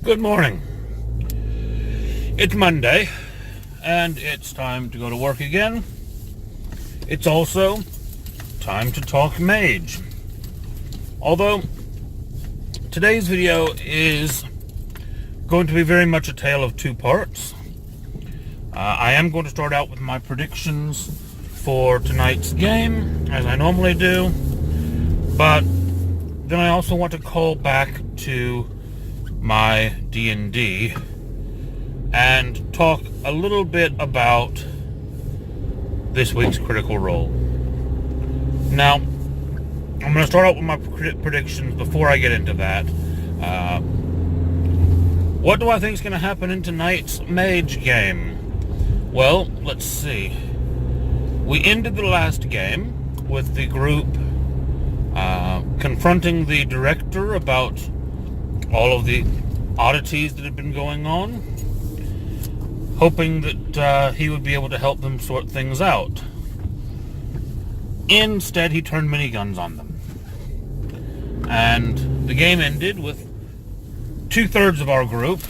Good morning. It's Monday, and it's time to go to work again. It's also time to talk Mage. Although, today's video is going to be very much a tale of two parts. I am going to start out with my predictions for tonight's game, as I normally do, but then I also want to call back to my D&D and talk a little bit about this week's Critical Role. Now, I'm going to start out with my predictions before I get into that. What do I think is going to happen in tonight's Mage game? Well, let's see. We ended the last game with the group confronting the director about all of the oddities that had been going on, hoping that he would be able to help them sort things out. Instead, he turned miniguns on them. And the game ended with 2/3 of our group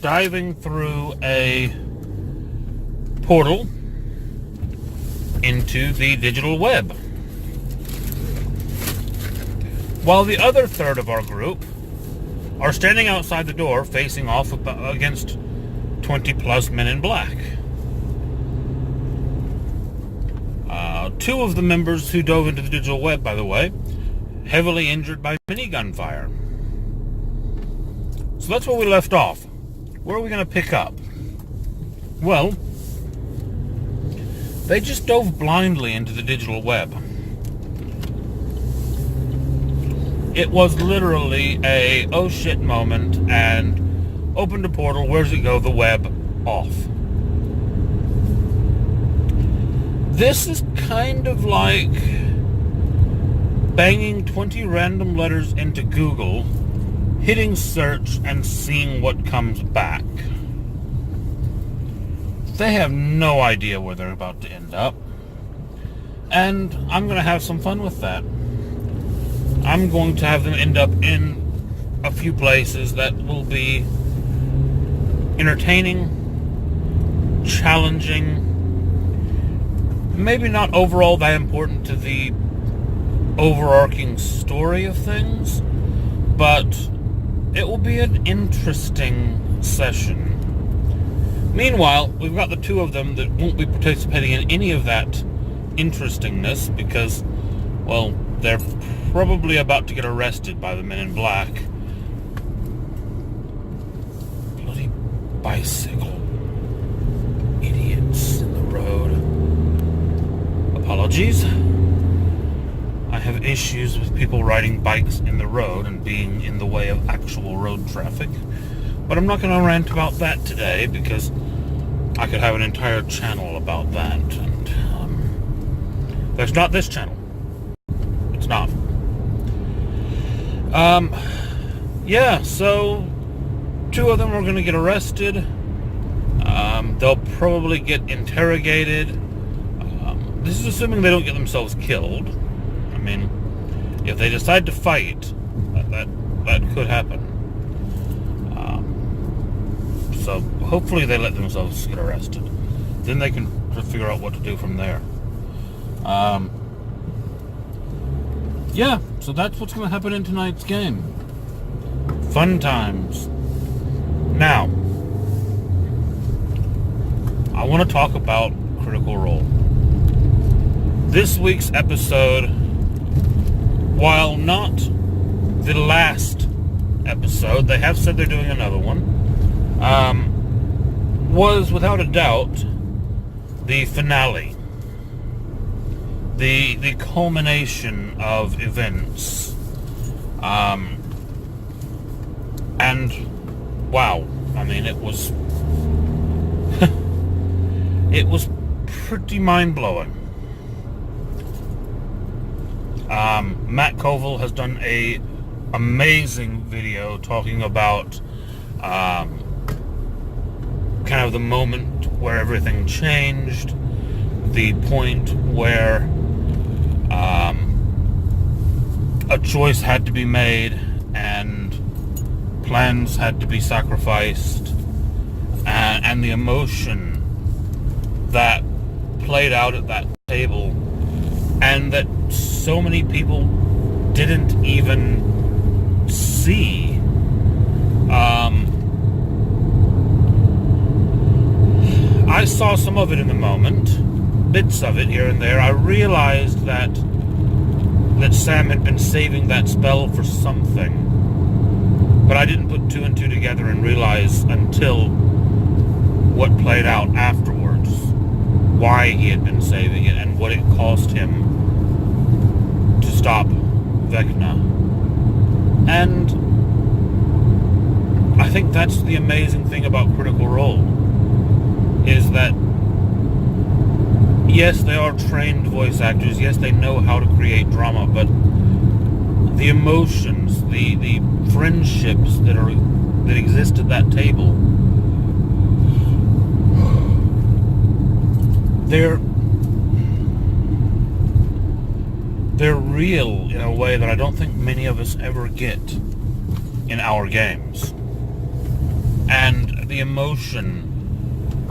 diving through a portal into the digital web, while the other third of our group are standing outside the door facing off against 20 plus men in black. Two of the members who dove into the digital web, by the way, heavily injured by minigun fire. So that's where we left off. Where are we going to pick up? Well, they just dove blindly into the digital web. It was literally a oh shit moment and opened a portal. Where's it go? The web off. This is kind of like banging 20 random letters into Google, hitting search, and seeing what comes back. They have no idea where they're about to end up. And I'm going to have some fun with that. I'm going to have them end up in a few places that will be entertaining, challenging, maybe not overall that important to the overarching story of things, but it will be an interesting session. Meanwhile, we've got the two of them that won't be participating in any of that interestingness because, well, they're probably about to get arrested by the men in black. Bloody bicycle idiots in the road. Apologies. I have issues with people riding bikes in the road and being in the way of actual road traffic. But I'm not going to rant about that today because I could have an entire channel about that. And there's not this channel. It's not. Yeah, so two of them are going to get arrested. They'll probably get interrogated. This is assuming they don't get themselves killed. I mean, if they decide to fight, that could happen. So hopefully they let themselves get arrested. Then they can figure out what to do from there. Yeah, so that's what's going to happen in tonight's game. Fun times. Now, I want to talk about Critical Role. This week's episode, while not the last episode, they have said they're doing another one, was without a doubt the finale. The culmination of events. And wow, I mean, it was it was pretty mind-blowing. Matt Colville has done a amazing video talking about kind of the moment where everything changed, the point where a choice had to be made, and plans had to be sacrificed, and the emotion that played out at that table, and that so many people didn't even see. I saw some of it in the moment, bits of it here and there. I realized that Sam had been saving that spell for something, but I didn't put two and two together and realize until what played out afterwards, why he had been saving it and what it cost him to stop Vecna. And I think that's the amazing thing about Critical Role, is that yes, they are trained voice actors, yes, they know how to create drama, but the emotions, the friendships that exist at that table, they're real in a way that I don't think many of us ever get in our games. And the emotion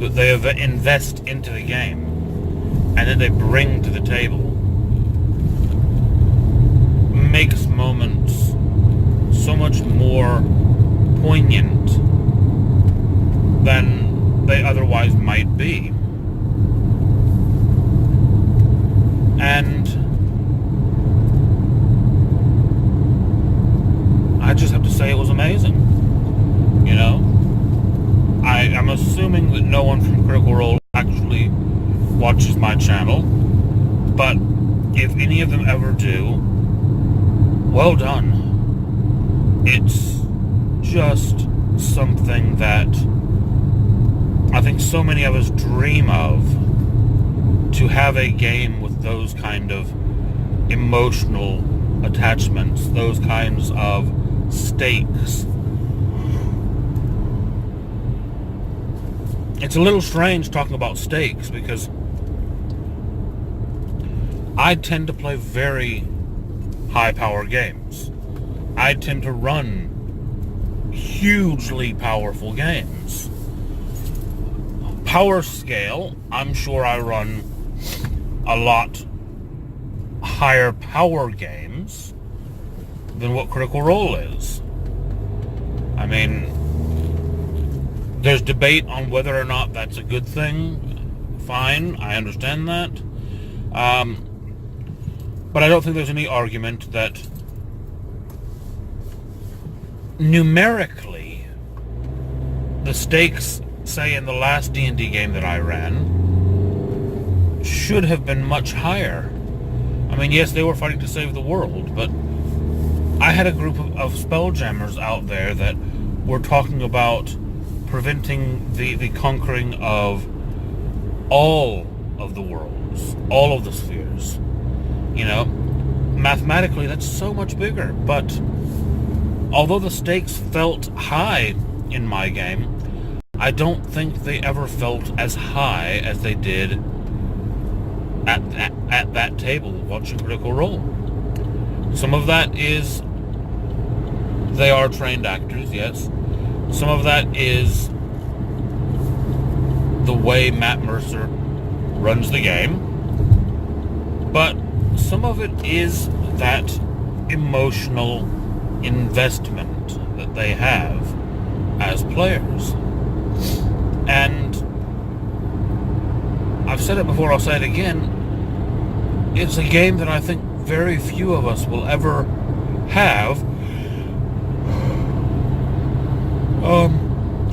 that they invest into the game and that they bring to the table makes moments so much more poignant than they otherwise might be. And I just have to say it was amazing. You know? I'm assuming that no one from Critical Role actually watches my channel, but if any of them ever do, well done. It's just something that I think so many of us dream of, to have a game with those kind of emotional attachments, those kinds of stakes. It's a little strange talking about stakes because I tend to play very high-power games. I tend to run hugely powerful games. Power scale, I'm sure I run a lot higher power games than what Critical Role is. I mean, there's debate on whether or not that's a good thing. Fine, I understand that. But I don't think there's any argument that numerically the stakes, say in the last D&D game that I ran, should have been much higher. I mean, yes, they were fighting to save the world, but I had a group of spelljammers out there that were talking about preventing the conquering of all of the worlds, all of the spheres. You know, mathematically that's so much bigger, but although the stakes felt high in my game, I don't think they ever felt as high as they did at that table watching Critical Role. Some of that is they are trained actors, yes. Some of that is the way Matt Mercer runs the game. But some of it is that emotional investment that they have as players. And I've said it before, I'll say it again, it's a game that I think very few of us will ever have.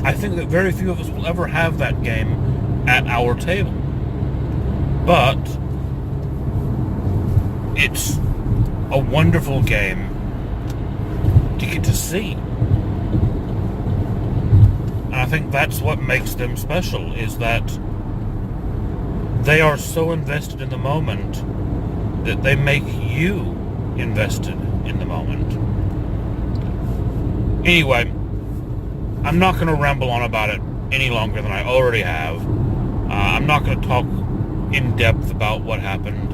I think that very few of us will ever have that game at our table. But it's a wonderful game to get to see. And I think that's what makes them special, is that they are so invested in the moment that they make you invested in the moment. Anyway, I'm not going to ramble on about it any longer than I already have. I'm not going to talk in depth about what happened.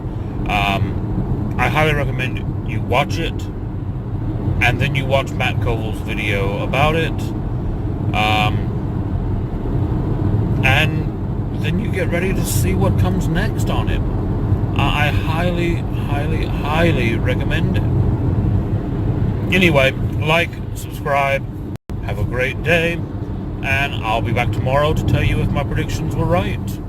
I highly recommend you watch it. and then you watch Matt Colville's video about it, and then you get ready to see what comes next on it. I highly, highly, highly recommend it. Anyway, like, subscribe, have a great day, and I'll be back tomorrow to tell you if my predictions were right.